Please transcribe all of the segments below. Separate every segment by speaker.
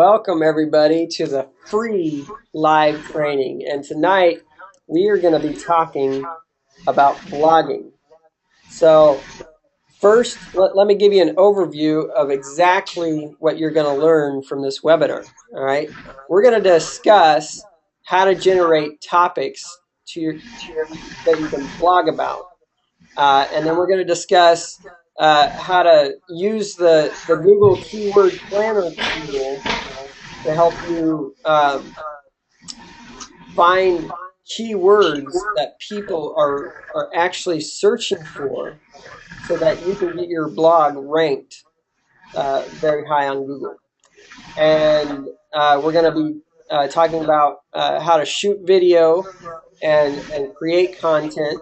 Speaker 1: welcome everybody to the free live training. And tonight we are going to be talking about blogging. So, first, let me give you an overview of exactly what you're going to learn from this webinar. All right, we're going to discuss how to generate topics that you can blog about. And then we're going to discuss how to use the Google Keyword Planner tool to help you find keywords that people are actually searching for so that you can get your blog ranked very high on Google. And we're going to be talking about how to shoot video and create content.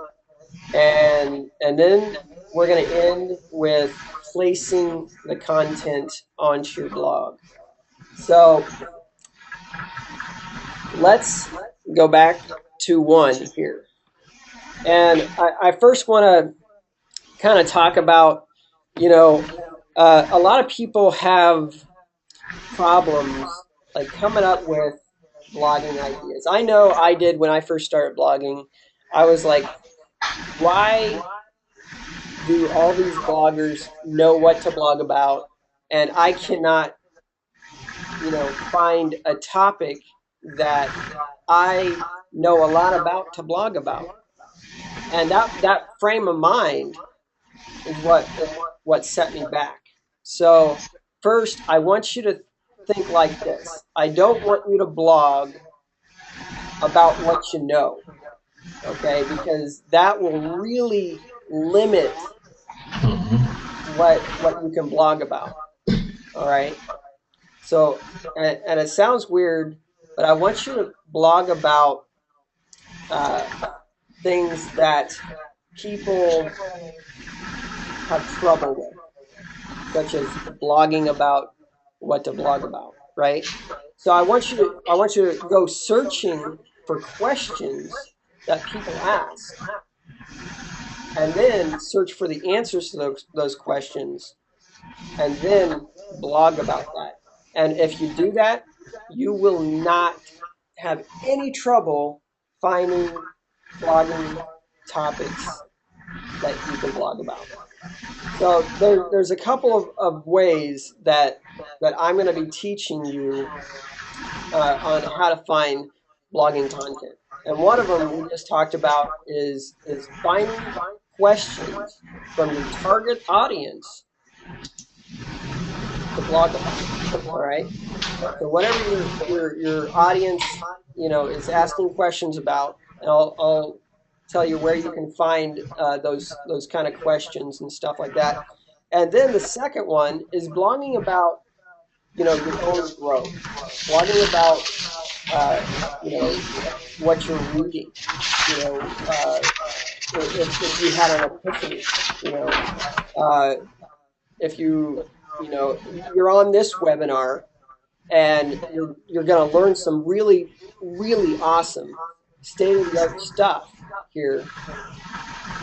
Speaker 1: And then we're going to end with placing the content onto your blog. So let's go back to one here. And I first want to kind of talk about, a lot of people have problems like coming up with blogging ideas. I know I did when I first started blogging. I was like, why do all these bloggers know what to blog about, and I cannot, find a topic that I know a lot about to blog about? And that frame of mind is what set me back. So first, I want you to think like this. I don't want you to blog about what you know, okay? Because that will really limit what you can blog about. All right. So, and it sounds weird, but I want you to blog about things that people have trouble with, such as blogging about what to blog about, right? So I want you to go searching for questions that people ask, and then search for the answers to those questions, and then blog about that. And if you do that, you will not have any trouble finding blogging topics that you can blog about. So there's a couple of ways that I'm going to be teaching you on how to find blogging content. And one of them we just talked about is finding questions from your target audience to blog about. All right. So whatever your audience is asking questions about, and I'll tell you where you can find those kind of questions and stuff like that. And then the second one is blogging about your own growth, blogging about what you're reading. If you had an epiphany, if you're on this webinar and you're going to learn some really, really awesome state-of-the-art stuff here,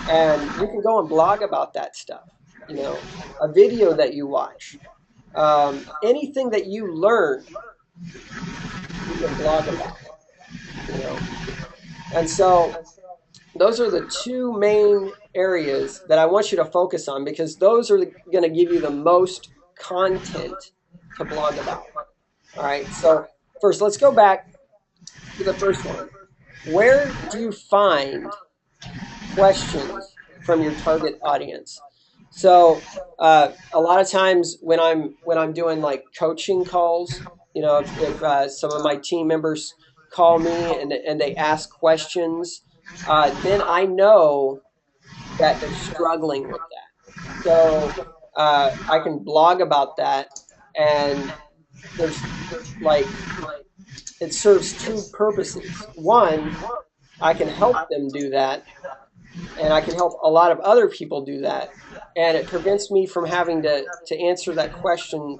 Speaker 1: and you can go and blog about that stuff. A video that you watch, anything that you learn, you can blog about. And so those are the two main areas that I want you to focus on, because those are going to give you the most content to blog about. All right, so first, let's go back to the first one. Where do you find questions from your target audience? So a lot of times when I'm doing like coaching calls, if some of my team members call me and they ask questions, then I know that they're struggling with that. So I can blog about that, and there's like, it serves two purposes. One, I can help them do that, and I can help a lot of other people do that, and it prevents me from having to answer that question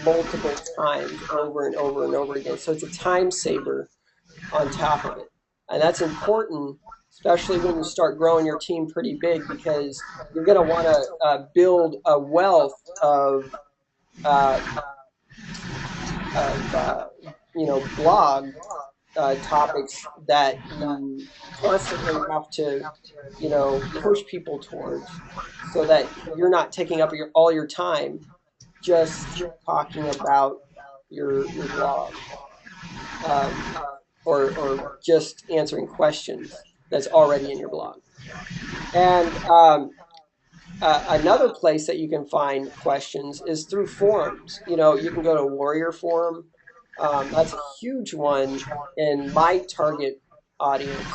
Speaker 1: multiple times over and over and over again. So it's a time saver on top of it. And that's important, especially when you start growing your team pretty big, because you're going to want to build a wealth of blog topics that you constantly have to, push people towards, so that you're not taking up all your time just talking about your blog, um, or just answering questions that's already in your blog. And another place that you can find questions is through forums. You can go to Warrior Forum. That's a huge one in my target audience,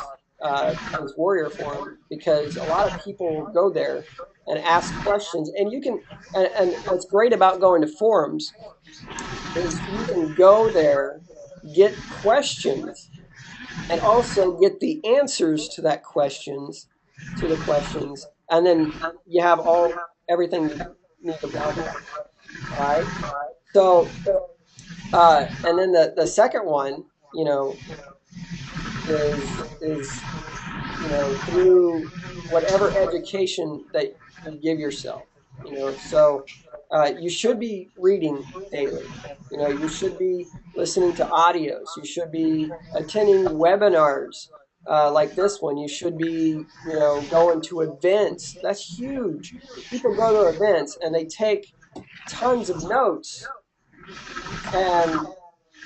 Speaker 1: is Warrior Forum, because a lot of people go there and ask questions. And you can, and what's great about going to forums is you can go there, get questions, and also get the answers to the questions, and then you have everything you need to blog about. All right. So, and then the second one, is through whatever education that you give yourself. So you should be reading daily. You should be listening to audios. You should be attending webinars like this one. You should be, going to events. That's huge. People go to events and they take tons of notes, and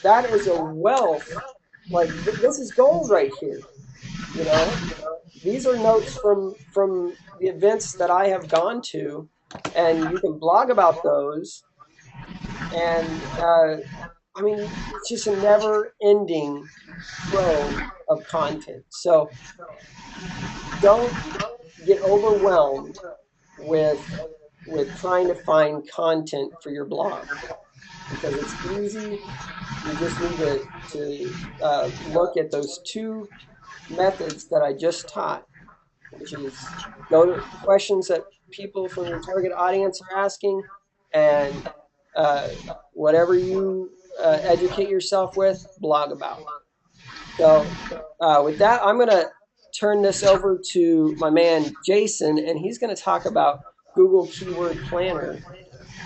Speaker 1: that is a wealth. Like this is gold right here. You know, these are notes from the events that I have gone to, and you can blog about those. And I mean, it's just a never-ending trove of content. So don't get overwhelmed with trying to find content for your blog, because it's easy. You just need to look at those two methods that I just taught, which is go to questions that people from your target audience are asking, and uh, whatever you educate yourself with, blog about. So, with that, I'm going to turn this over to my man Jason, and he's going to talk about Google Keyword Planner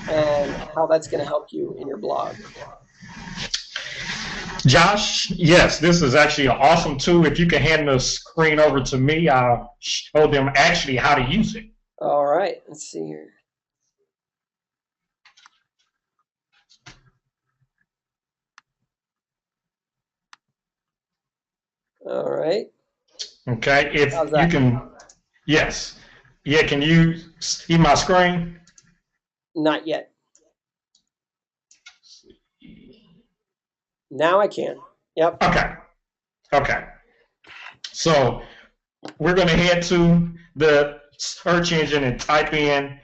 Speaker 1: and how that's going to help you in your blog.
Speaker 2: Josh, yes, this is actually an awesome tool. If you can hand the screen over to me, I'll show them actually how to use it.
Speaker 1: All right, let's see here. All right.
Speaker 2: Okay, if
Speaker 1: How's
Speaker 2: you
Speaker 1: that?
Speaker 2: can, yes. Yeah, can you see my screen?
Speaker 1: Not yet. Now I can. Yep.
Speaker 2: Okay, okay. So we're going to head to the search engine and type in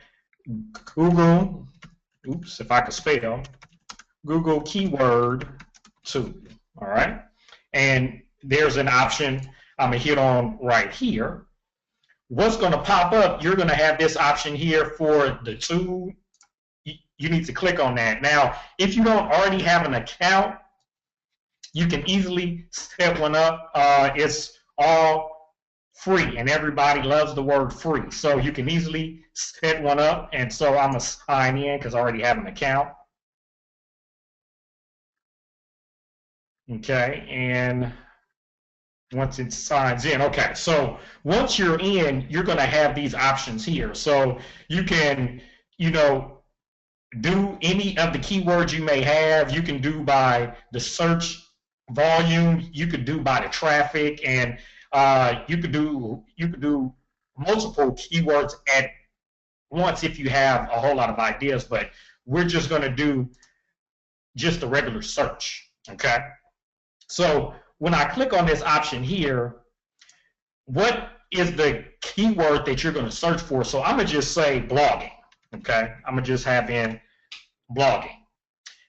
Speaker 2: Google, oops, if I could spell, Google Keyword Tool, all right? And there's an option I'm going to hit on right here. What's going to pop up, you're going to have this option here for the tool. You need to click on that. Now, if you don't already have an account, you can easily set one up. It's all free, and everybody loves the word free. So you can easily set one up. And so I'm going to sign in because I already have an account. Okay, and once it signs in, okay, so once you're in, you're going to have these options here. So you can, do any of the keywords you may have. You can do by the search volume. You could do by the traffic, and you could do multiple keywords at once if you have a whole lot of ideas. But we're just going to do just the regular search. Okay. So when I click on this option here, what is the keyword that you're going to search for? So I'm going to just say blogging. Okay, I'm going to just have in blogging.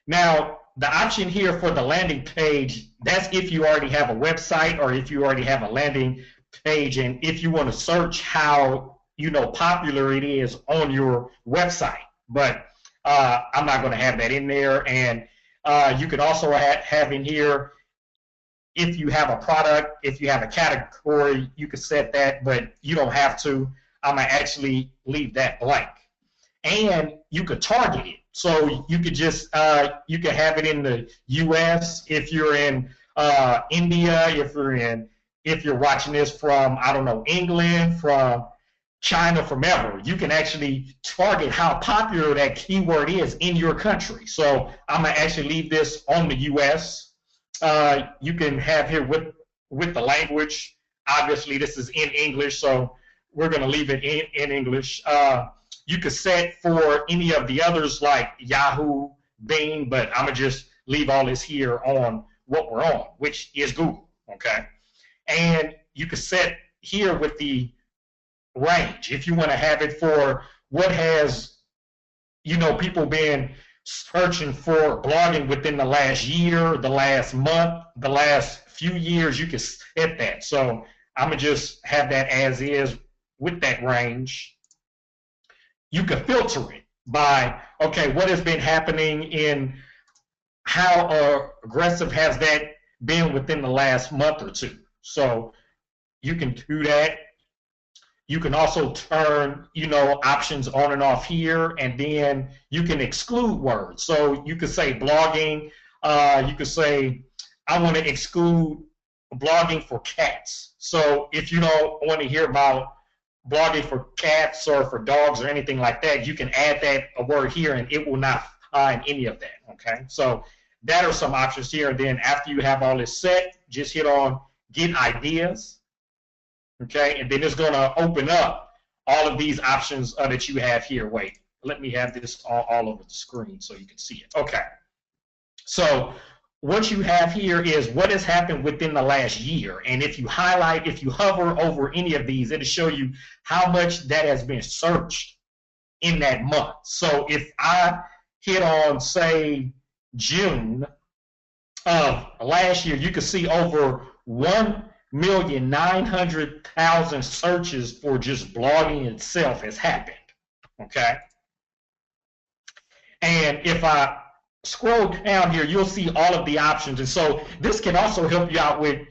Speaker 2: Now, the option here for the landing page, that's if you already have a website or if you already have a landing page, and if you want to search how popular it is on your website. But I'm not going to have that in there. And you could also have in here, if you have a product, if you have a category, you could set that, but you don't have to. I'm going to actually leave that blank. And you could target it. So you could just you could have it in the U.S. if you're in India, if you're watching this from, I don't know, England, from China, from ever. You can actually target how popular that keyword is in your country. So I'm gonna actually leave this on the U.S. You can have here with the language. Obviously, this is in English, so we're gonna leave it in English. You could set for any of the others like Yahoo, Bing, but I'm gonna just leave all this here on what we're on, which is Google, okay? And you could set here with the range if you want to have it for what has, people been searching for blogging within the last year, the last month, the last few years. You can set that. So I'm gonna just have that as is with that range. You can filter it by, okay, what has been happening in, how aggressive has that been within the last month or two. So you can do that. You can also turn, options on and off here, and then you can exclude words. So you could say blogging. You could say, I want to exclude blogging for cats. So if you don't want to hear about blogging for cats or for dogs or anything like that, you can add that a word here, and it will not find any of that. Okay, so that are some options here. And then after you have all this set, just hit on Get Ideas. Okay, and then it's going to open up all of these options that you have here. Wait, let me have this all over the screen so you can see it. Okay, so what you have here is what has happened within the last year. And if you hover over any of these, it'll show you how much that has been searched in that month. So if I hit on, say, June of last year, you can see over 1,900,000 searches for just blogging itself has happened. Okay, and if I scroll down here, you'll see all of the options. And so this can also help you out with,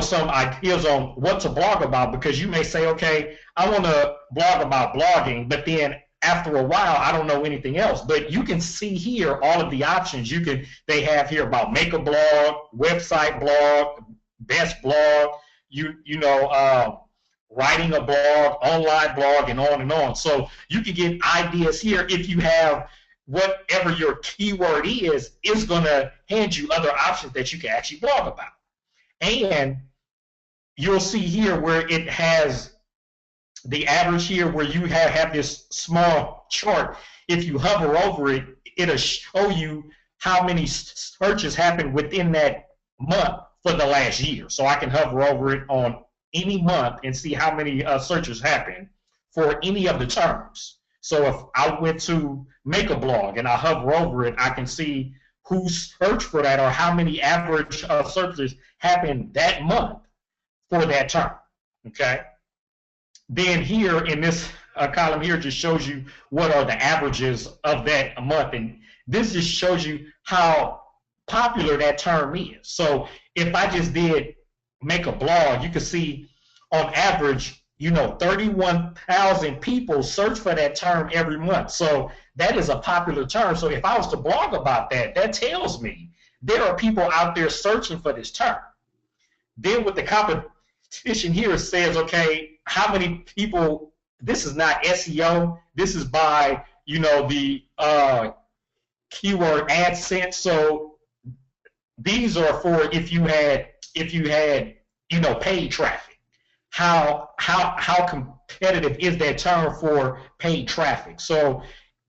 Speaker 2: some ideas on what to blog about, because you may say, okay, I want to blog about blogging, but then after a while, I don't know anything else. But you can see here all of the options they have here about make a blog, website blog, best blog, writing a blog, online blog, and on and on. So you can get ideas here. If you have whatever your keyword is going to hand you other options that you can actually blog about. And you'll see here where it has the average here, where you have this small chart. If you hover over it, it'll show you how many searches happened within that month for the last year. So I can hover over it on any month and see how many searches happened for any of the terms. So if I went to make a blog and I hover over it, I can see who searched for that or how many average searches happened that month for that term. Okay. Then here in this column here just shows you what are the averages of that month, and this just shows you how popular that term is. So if I just did make a blog, you can see on average, 31,000 people search for that term every month. So that is a popular term. So if I was to blog about that, that tells me there are people out there searching for this term. Then with the competition here, it says, okay, how many people, this is not SEO, this is by, the keyword AdSense. So these are for if you had, paid traffic. How competitive is that term for paid traffic? So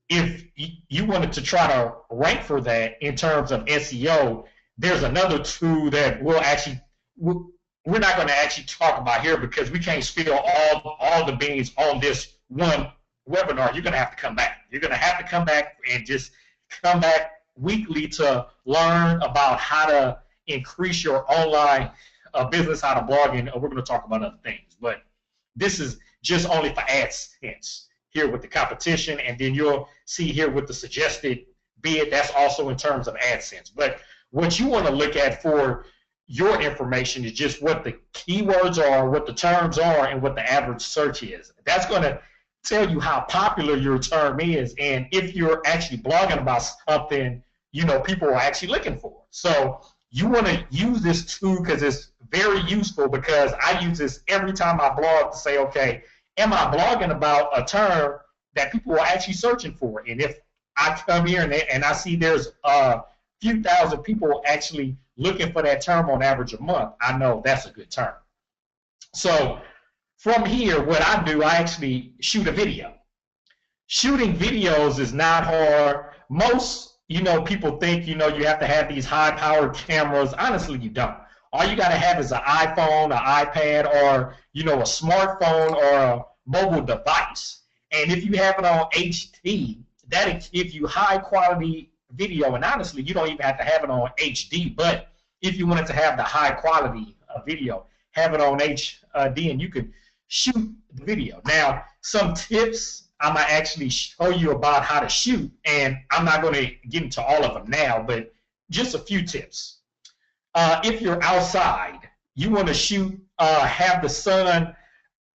Speaker 2: if you wanted to try to rank for that in terms of SEO, there's another tool that we're not going to actually talk about here because we can't spill all the beans on this one webinar. You're going to have to come back. You're going to have to come back and just come back weekly to learn about how to increase your online business, how to blog, and we're going to talk about other things. But this is just only for AdSense here with the competition, and then you'll see here with the suggested bid, that's also in terms of AdSense. But what you want to look at for your information is just what the keywords are, what the terms are, and what the average search is. That's going to tell you how popular your term is, and if you're actually blogging about something, people are actually looking for it. So you want to use this tool because it's very useful, because I use this every time I blog to say, okay, am I blogging about a term that people are actually searching for? And if I come here and I see there's a few thousand people actually looking for that term on average a month, I know that's a good term. So from here, what I do, I actually shoot a video. Shooting videos is not hard. Most, people think, you have to have these high-powered cameras. Honestly, you don't. All you got to have is an iPhone, an iPad, or, a smartphone or a mobile device. And if you have it on HD, that'll give you high-quality video. And honestly, you don't even have to have it on HD. But if you wanted to have the high-quality video, have it on HD, and you could shoot the video. Now, some tips I'm going to actually show you about how to shoot, and I'm not going to get into all of them now, but just a few tips. If you're outside, you want to shoot, have the sun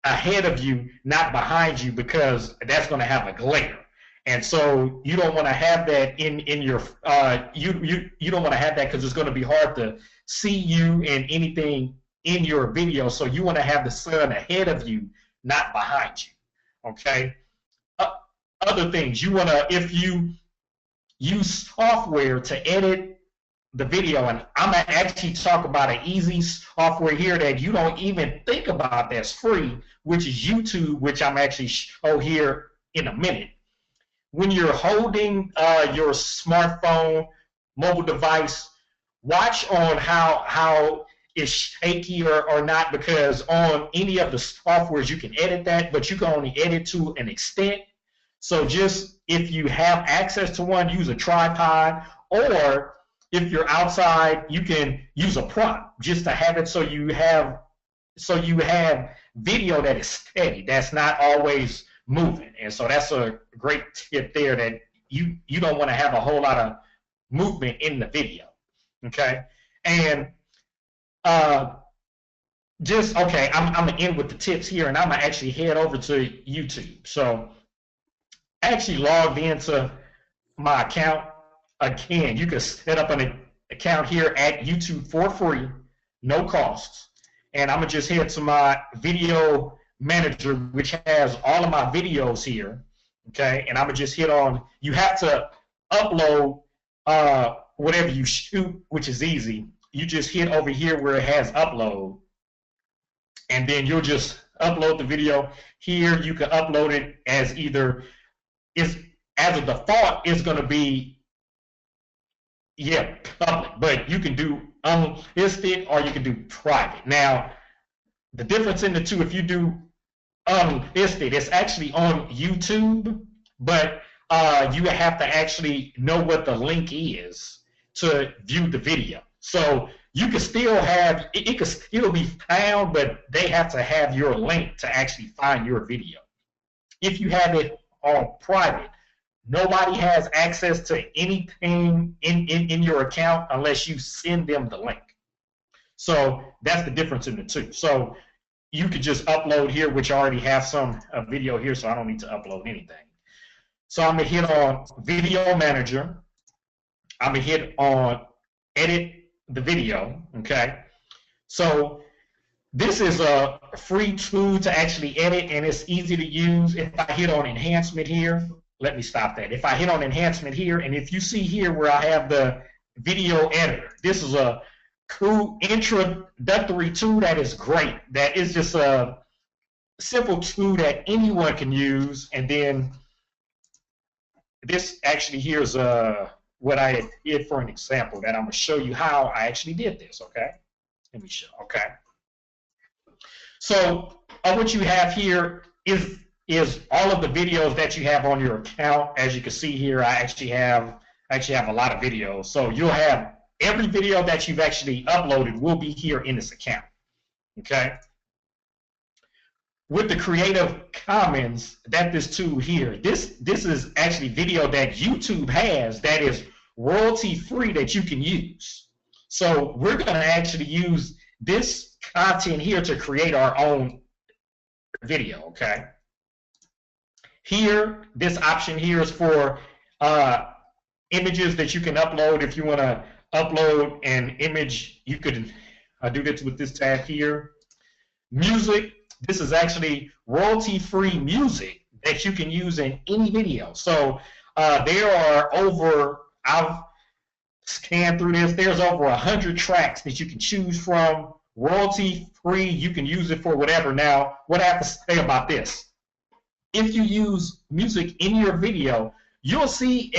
Speaker 2: ahead of you, not behind you, because that's going to have a glare. And so you don't want to have that in your, you don't want to have that because it's going to be hard to see you and anything in your video. So you want to have the sun ahead of you, not behind you. Okay. Other things you want to, if you use software to edit the video, and I'm going to actually talk about an easy software here that you don't even think about that's free, which is YouTube, which I'm actually show here in a minute. When you're holding your smartphone, mobile device, watch on how it's shaky or not, because on any of the softwares you can edit that, but you can only edit to an extent. So just if you have access to one, use a tripod, or if you're outside, you can use a prop just to have it so you have video that is steady, that's not always moving. And so that's a great tip there, that you don't want to have a whole lot of movement in the video. Okay, and okay, I'm gonna end with the tips here, and I'm gonna actually head over to YouTube. So I actually logged into my account. Again, you can set up an account here at YouTube for free, no costs. And I'm gonna just head to my video manager, which has all of my videos here. Okay, and I'm gonna just hit on, you have to upload whatever you shoot, which is easy. You just hit over here where it has upload, and then you'll just upload the video here. You can upload it as either, as a default, it's going to be, public, but you can do unlisted or you can do private. Now, the difference in the two, if you do unlisted, it's actually on YouTube, but you have to actually know what the link is to view the video. So you can still have, it could still be found, but they have to have your link to actually find your video. If you have it on private, nobody has access to anything in your account unless you send them the link. So that's the difference in the two. So you could just upload here, which I already have some video here, so I don't need to upload anything. So I'm going to hit on Video Manager. I'm going to hit on Edit the Video, okay? So this is a free tool to actually edit, and it's easy to use. If I hit on Enhancement here, let me stop that. If I hit on Enhancement here, and if you see here where I have the Video Editor, this is a cool introductory tool that is great. That is just a simple tool that anyone can use. And then this actually here's what I did for an example that I'm going to show you how I actually did this, okay? Let me show, okay? So what you have here is all of the videos that you have on your account. As you can see here, I actually have a lot of videos. So you'll have every video that you've actually uploaded will be here in this account, okay? With the Creative Commons, that this tool here, this is actually video that YouTube has that is royalty free that you can use. So we're going to actually use this content here to create our own video, okay? Here, this option here is for images that you can upload. If you want to upload an image, you could do this with this tab here. Music, this is actually royalty-free music that you can use in any video. So there are over, I've scanned through this, there's over 100 tracks that you can choose from, royalty-free. You can use it for whatever. Now, what I have to say about this, if you use music in your video, you'll see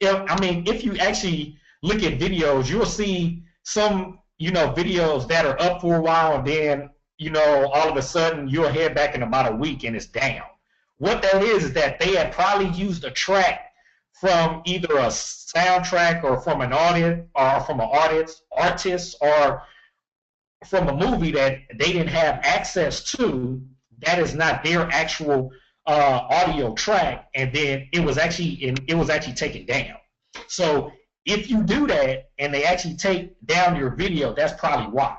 Speaker 2: if you actually look at videos, you'll see some, videos that are up for a while, and then, all of a sudden you'll head back in about a week and it's down. What that is that they had probably used a track from either a soundtrack or from an artist or from a movie that they didn't have access to. That is not their actual audio track, and then it was actually taken down. So if you do that and they actually take down your video, that's probably why.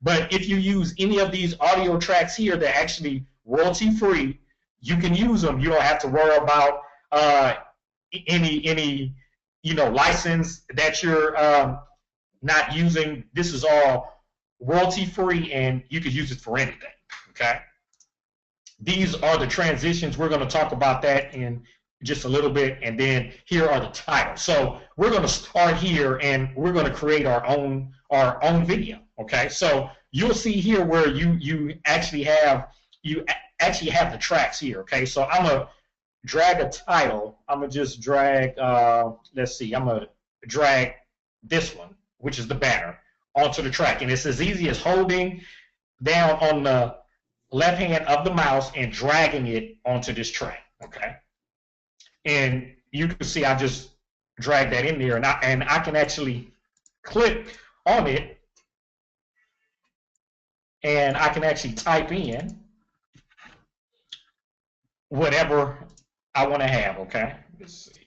Speaker 2: But if you use any of these audio tracks here, they're actually royalty free. You can use them. You don't have to worry about any license that you're not using. This is all royalty free, and you could use it for anything. Okay. These are the transitions. We're going to talk about that in just a little bit, and then here are the titles. So we're going to start here, and we're going to create our own video. Okay, so you'll see here where you actually have the tracks here. Okay, so I'm gonna drag a title. I'm gonna just drag. Let's see. I'm gonna drag this one, which is the banner, onto the track, and it's as easy as holding down on the left hand of the mouse and dragging it onto this track. Okay, and you can see I just dragged that in there, and I can actually click on it, and I can actually type in whatever I want to have. Okay, let's see.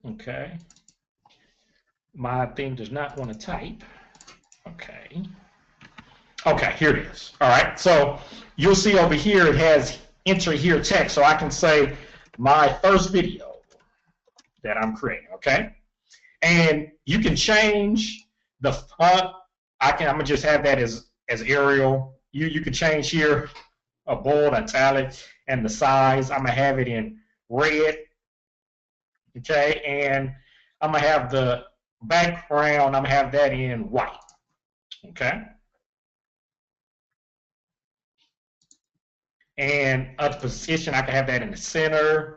Speaker 2: Okay, my thing does not want to type. Okay. Okay, here it is. All right, so you'll see over here it has enter here text, so I can say my first video that I'm creating. Okay, and you can change the font. I'm gonna just have that as Arial. You can change here a bold, italic, and the size. I'm gonna have it in red. Okay, and I'm gonna have the background. I'm gonna have that in white. Okay. And the position, I can have that in the center.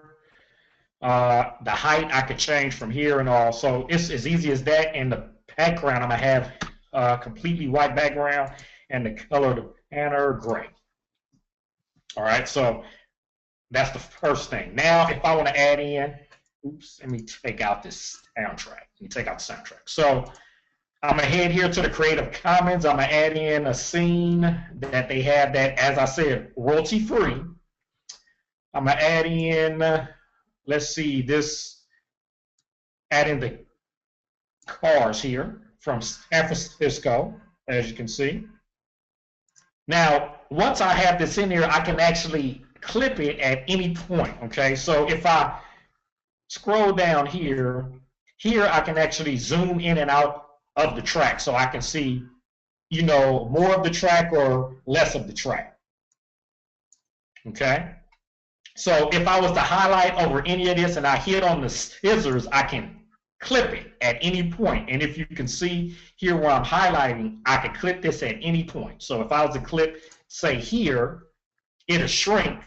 Speaker 2: The height I could change from here and all. So it's as easy as that. And the background, I'm gonna have completely white background, and the color of the banner gray. All right, so that's the first thing. Now, if I want to add in, oops, let me take out this soundtrack. Let me take out the soundtrack. So I'm gonna head here to the Creative Commons. I'm gonna add in a scene that they have that, as I said, royalty free. I'm gonna add in, let's see, add in the cars here from San Francisco, as you can see. Now, once I have this in here, I can actually clip it at any point. Okay, so if I scroll down here I can actually zoom in and out of the track, so I can see, more of the track or less of the track. Okay, so if I was to highlight over any of this and I hit on the scissors, I can clip it at any point. And if you can see here where I'm highlighting, I can clip this at any point. So if I was to clip, say here, it'll shrink.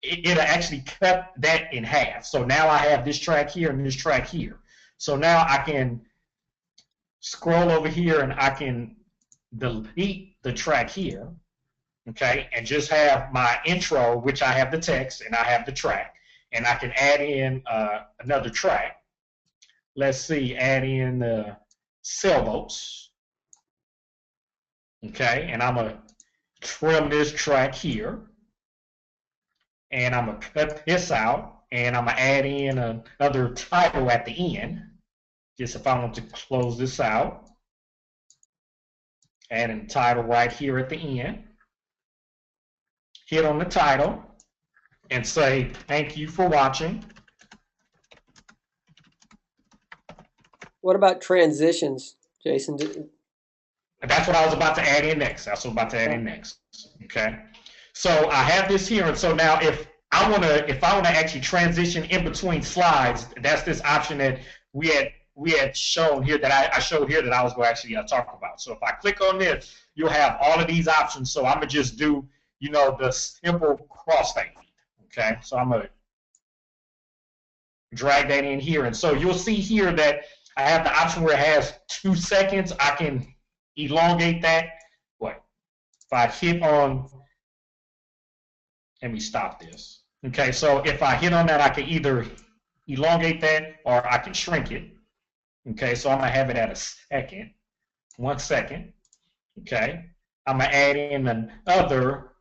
Speaker 2: It'll actually cut that in half. So now I have this track here and this track here. So now I can scroll over here and I can delete the track here, okay, and just have my intro, which I have the text and I have the track, and I can add in another track. Let's see, add in the sailboats, okay, and I'm gonna trim this track here, and I'm gonna cut this out, and I'm gonna add in another title at the end. Just if I want to close this out. Adding title right here at the end. Hit on the title and say, thank you for watching.
Speaker 1: What about transitions, Jason?
Speaker 2: That's what I was about to add in next. That's what I'm about to add in next. Okay. So I have this here, and so now if I wanna actually transition in between slides, that's this option that we had shown here that I showed here that I was going to actually talk about. So if I click on this, you'll have all of these options. So I'm gonna just do the simple crossfade. Okay. So I'm gonna drag that in here, and so you'll see here that I have the option where it has 2 seconds. I can elongate that. What if I hit on? Let me stop this. Okay, so if I hit on that, I can either elongate that or I can shrink it. Okay, so I'm gonna have it at a second, 1 second. Okay, I'm gonna add in another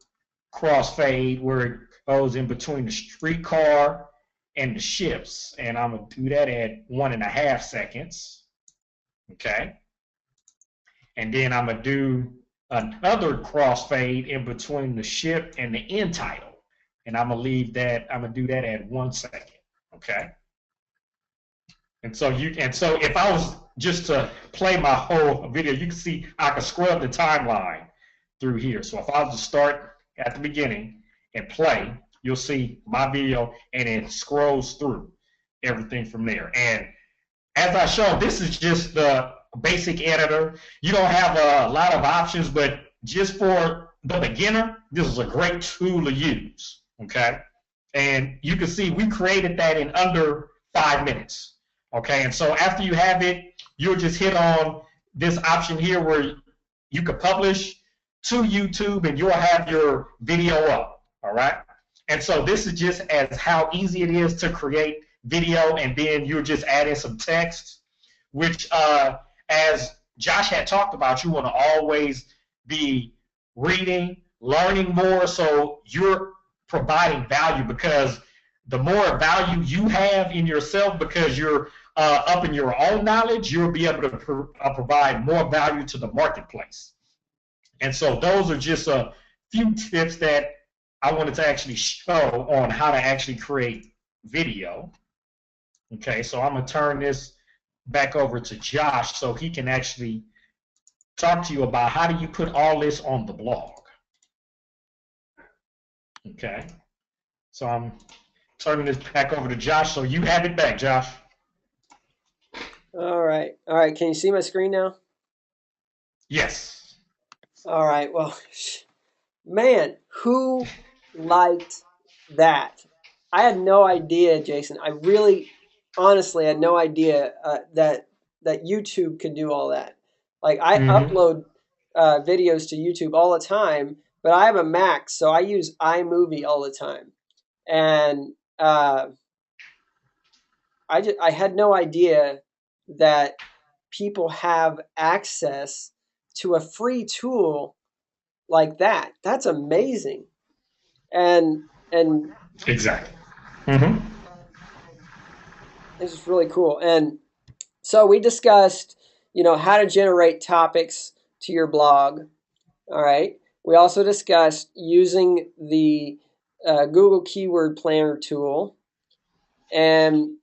Speaker 2: crossfade where it goes in between the streetcar and the ships, and I'm gonna do that at 1.5 seconds. Okay, and then I'm gonna do another crossfade in between the ship and the end title, and I'm gonna do that at 1 second. Okay. And so if I was just to play my whole video, you can see I can scrub the timeline through here. So if I was to start at the beginning and play, you'll see my video and it scrolls through everything from there. And as I showed, this is just the basic editor. You don't have a lot of options, but just for the beginner, this is a great tool to use. Okay. And you can see we created that in under 5 minutes. Okay, and so after you have it, you'll just hit on this option here where you can publish to YouTube and you'll have your video up, all right? And so this is just as how easy it is to create video, and then you'll just add in some text, which as Josh had talked about, you want to always be reading, learning more, so you're providing value, because the more value you have in yourself because you're up in your own knowledge, you'll be able to provide more value to the marketplace. And so those are just a few tips that I wanted to actually show on how to actually create video. Okay, so I'm going to turn this back over to Josh so he can actually talk to you about how do you put all this on the blog. Okay, so I'm turning this back over to Josh, so you have it back, Josh.
Speaker 1: All right. All right. Can you see my screen now?
Speaker 2: Yes.
Speaker 1: All right. Well, man, who liked that? I had no idea, Jason. I really, honestly, had no idea that YouTube could do all that. Like I
Speaker 2: Mm-hmm.
Speaker 1: upload videos to YouTube all the time, but I have a Mac, so I use iMovie all the time, and I had no idea that people have access to a free tool like that. That's amazing. And
Speaker 2: Exactly. Mm-hmm.
Speaker 1: this is really cool. And so we discussed, how to generate topics to your blog. All right. We also discussed using the Google Keyword Planner tool, and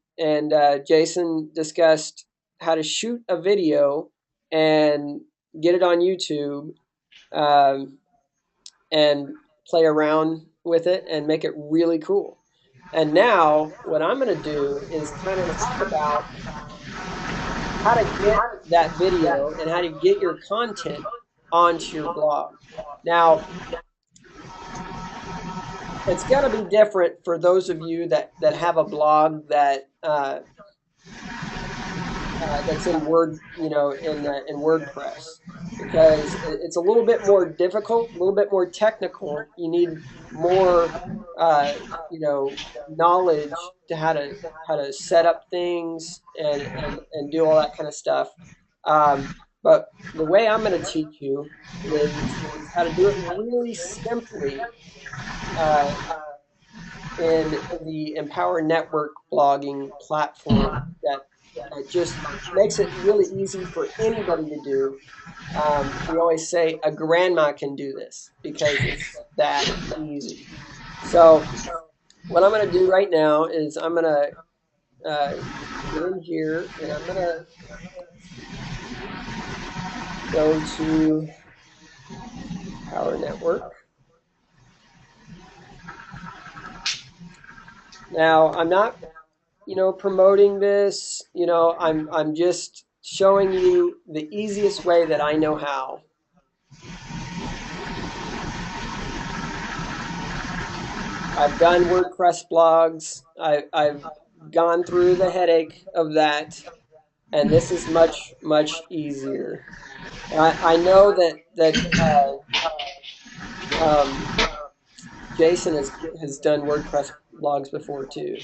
Speaker 1: Jason discussed how to shoot a video and get it on YouTube, um, and play around with it and make it really cool. And now, what I'm going to do is kind of talk about how to get that video and how to get your content onto your blog. Now, it's going to be different for those of you that have a blog that's in Word, in WordPress, because it's a little bit more difficult, a little bit more technical. You need more, knowledge to how to set up things and do all that kind of stuff. But the way I'm going to teach you is how to do it really simply uh, in the Empower Network blogging platform that that just makes it really easy for anybody to do. We always say a grandma can do this because it's that easy. So what I'm going to do right now is I'm going to get in here and I'm going to go to Power Network. Now I'm not, promoting this. I'm just showing you the easiest way that I know how. I've done WordPress blogs. I've gone through the headache of that, and this is much, much easier. I know that Jason has done WordPress blogs before too.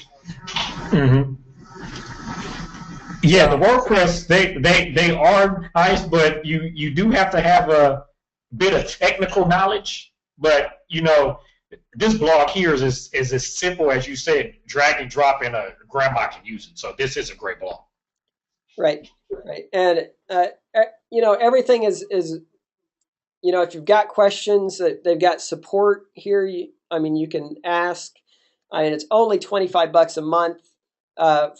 Speaker 2: Mm-hmm. Yeah, the
Speaker 1: So
Speaker 2: WordPress they are nice, but you do have to have a bit of technical knowledge. But this blog here is as simple as you said, drag and drop, and a grandma can use it. So this is a great blog.
Speaker 1: right, right, and everything is if you've got questions, they've got support here. You can ask. I mean, it's only $25 a month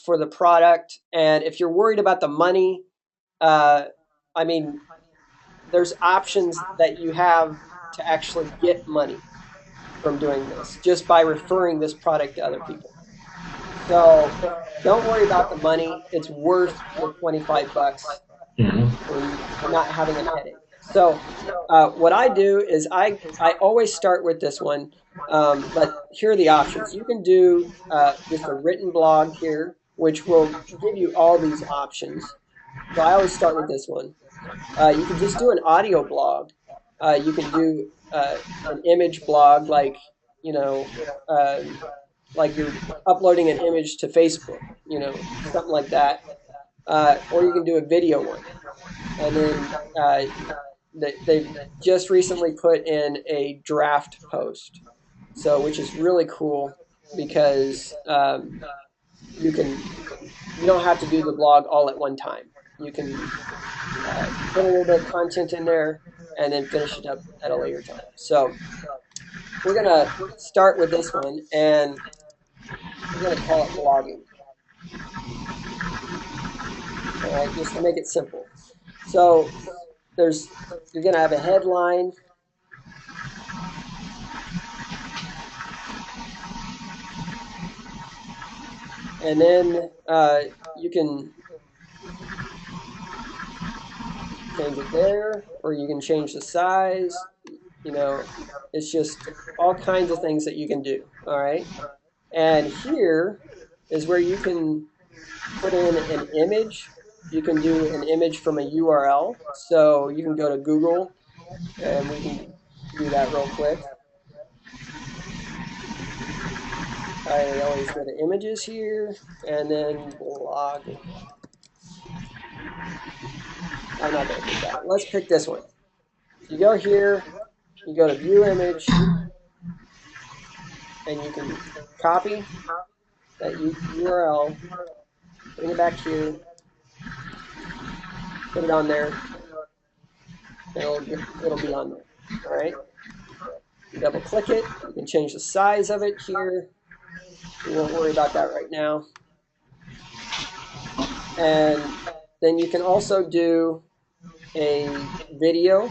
Speaker 1: for the product, and if you're worried about the money, uh, I mean, there's options that you have to actually get money from doing this just by referring this product to other people. So don't worry about the money. It's worth the $25
Speaker 2: Mm-hmm.
Speaker 1: for not having a headache. So what I do is I always start with this one, but here are the options. You can do just a written blog here, which will give you all these options. So I always start with this one. You can just do an audio blog. You can do an image blog, you know, um, like you're uploading an image to Facebook, something like that. Or you can do a video one, and then they've just recently put in a draft post, so which is really cool because you don't have to do the blog all at one time. You can put a little bit of content in there and then finish it up at a later time. So we're gonna start with this one, and we're gonna call it blogging. All right, just to make it simple. So you're gonna have a headline, and then you can change it there, or you can change the size. It's just all kinds of things that you can do. All right. And here is where you can put in an image. You can do an image from a URL. So you can go to Google, and we can do that real quick. I always go to images here and then blogging. I'm not going to pick that one. Let's pick this one. So you go here, you go to view image, and you can copy that URL, bring it back here, put it on there, and it'll be on there. All right. You double click it. You can change the size of it here. We won't worry about that right now. And then you can also do a video.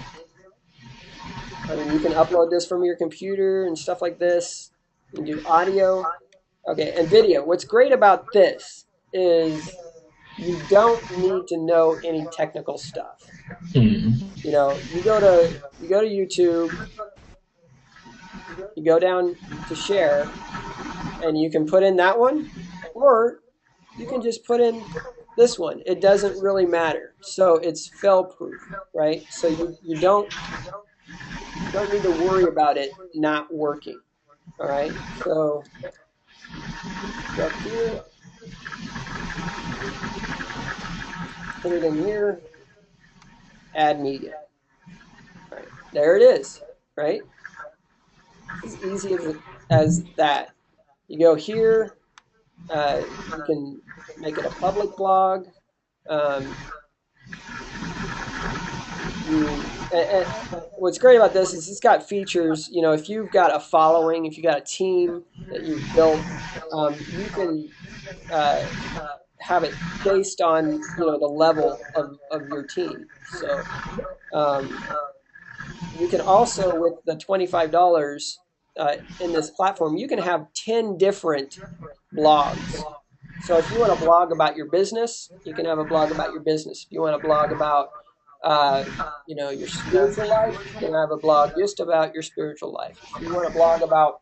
Speaker 1: I mean, you can upload this from your computer and stuff like this. You can do audio. Okay, and video. What's great about this is you don't need to know any technical stuff.
Speaker 2: Mm-hmm.
Speaker 1: You go to YouTube, you go down to share, and you can put in that one, or you can just put in this one. It doesn't really matter. So it's fail proof, right? So you don't need to worry about it not working. All right. So go up here, put it in here, add media. All right. There it is. Right. It's as easy as that. You go here, You can make it a public blog. Um, what's great about this is it's got features. You know, if you've got a following, if you got a team that you've built, you can uh, have it based on the level of your team. So um, you can also, with the $25 in this platform, you can have 10 different blogs. So if you want to blog about your business, you can have a blog about your business. If you want to blog about uh, your spiritual life, you can have a blog just about your spiritual life. If you want to blog about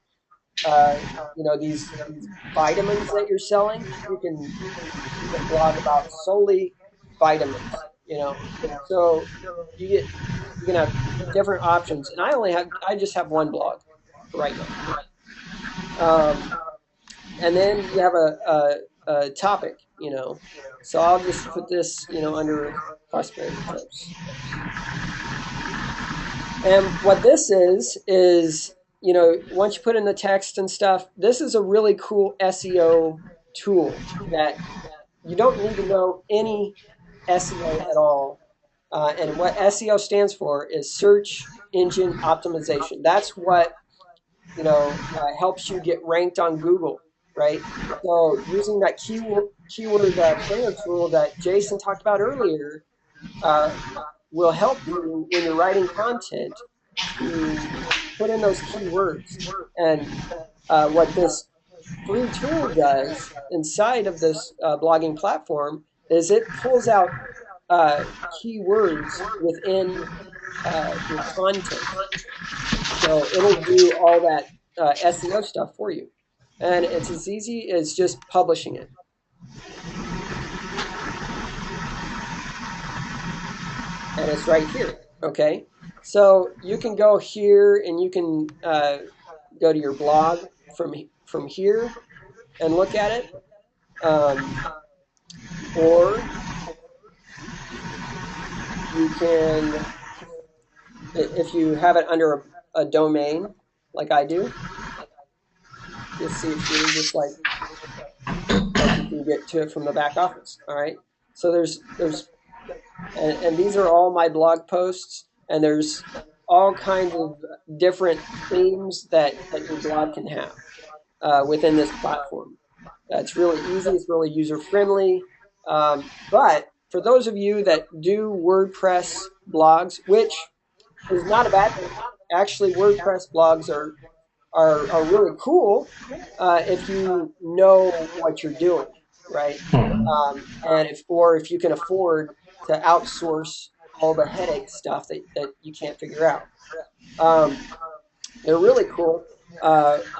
Speaker 1: these vitamins that you're selling, you can blog about solely vitamins. So you can have different options. And I just have one blog for right now. And then you have a topic. So I'll just put this under prosperity tips. And what this is once you put in the text and stuff, this is a really cool SEO tool that you don't need to know any SEO at all. And what SEO stands for is search engine optimization. That's what helps you get ranked on Google, right? So using that keyword planner tool that Jason talked about earlier uh, will help you when you're writing content to put in those keywords. And what this free tool does inside of this blogging platform is it pulls out keywords within your content. So it'll do all that SEO stuff for you. And it's as easy as just publishing it. And it's right here. Okay. So you can go here and you can go to your blog from here and look at it. Or you can, if you have it under a domain like I do, you'll see it here just like you can get to it from the back office. All right. So and these are all my blog posts, and there's all kinds of different themes that your blog can have within this platform. It's really easy. It's really user friendly. But for those of you that do WordPress blogs, which is not a bad thing, actually, WordPress blogs are really cool if you know what you're doing, right? And if you can afford to outsource all the headache stuff that you can't figure out. They're really cool.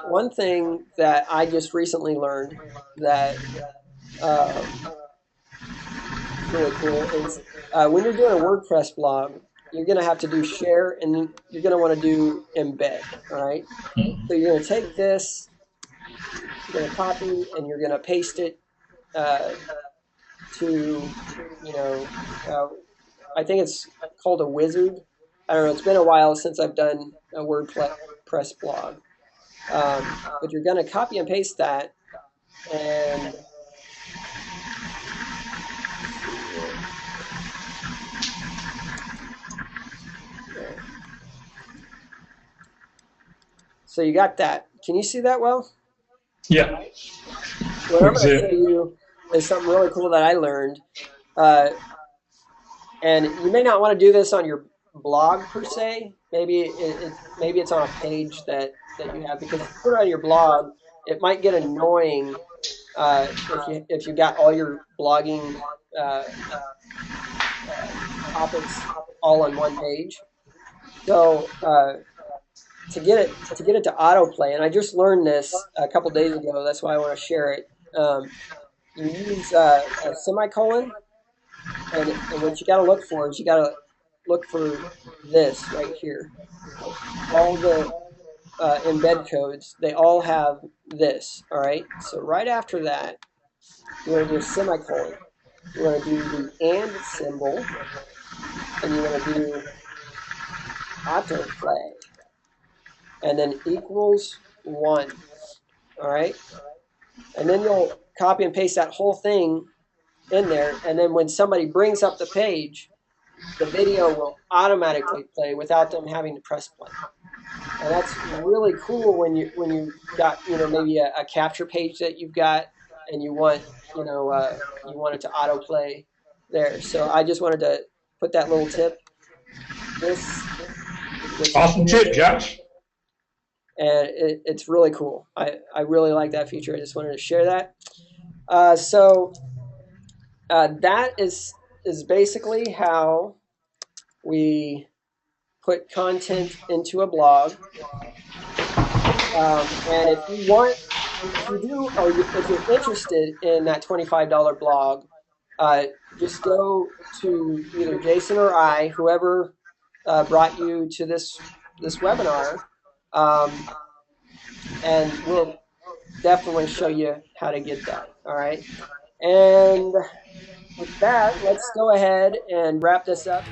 Speaker 1: One thing that I just recently learned that is really cool is when you're doing a WordPress blog, you're going to have to do share and you're going to want to do embed. All right. So you're going to take this, you're going to copy, and you're going to paste it to, you know, uh, I think it's called a wizard. I don't know. It's been a while since I've done a WordPress blog. But you're going to copy and paste that. And let's see here. There. So you got that. Can you see that well?
Speaker 2: Yeah.
Speaker 1: What I'm going to show you is something really cool that I learned. Uh, and you may not want to do this on your blog per se. Maybe it's on a page that you have, because if you put it on your blog, it might get annoying if you got all your blogging uh, topics all on one page. So to get it to autoplay, and I just learned this a couple days ago. That's why I want to share it. You use a semicolon, and what you got to look for is you got to look for this right here. All the embed codes, they all have this. All right. So right after that, you want to do a semicolon. You want to do the and symbol, and you want to do autoplay, and then equals 1. All right. And then copy and paste that whole thing in there, and then when somebody brings up the page, the video will automatically play without them having to press play. And that's really cool when you got, maybe a capture page that you've got, and you want, you want it to autoplay there. So I just wanted to put that little tip. This is what you put
Speaker 2: Awesome
Speaker 1: in
Speaker 2: tip,
Speaker 1: there,
Speaker 2: Josh.
Speaker 1: and it's really cool. I really like that feature. I just wanted to share that. So that is basically how we put content into a blog. And if you do, or if you're interested in that $25 blog, just go to either Jason or I, whoever brought you to this webinar, um, and we'll definitely show you how to get that. All right. And with that, let's go ahead and wrap this up.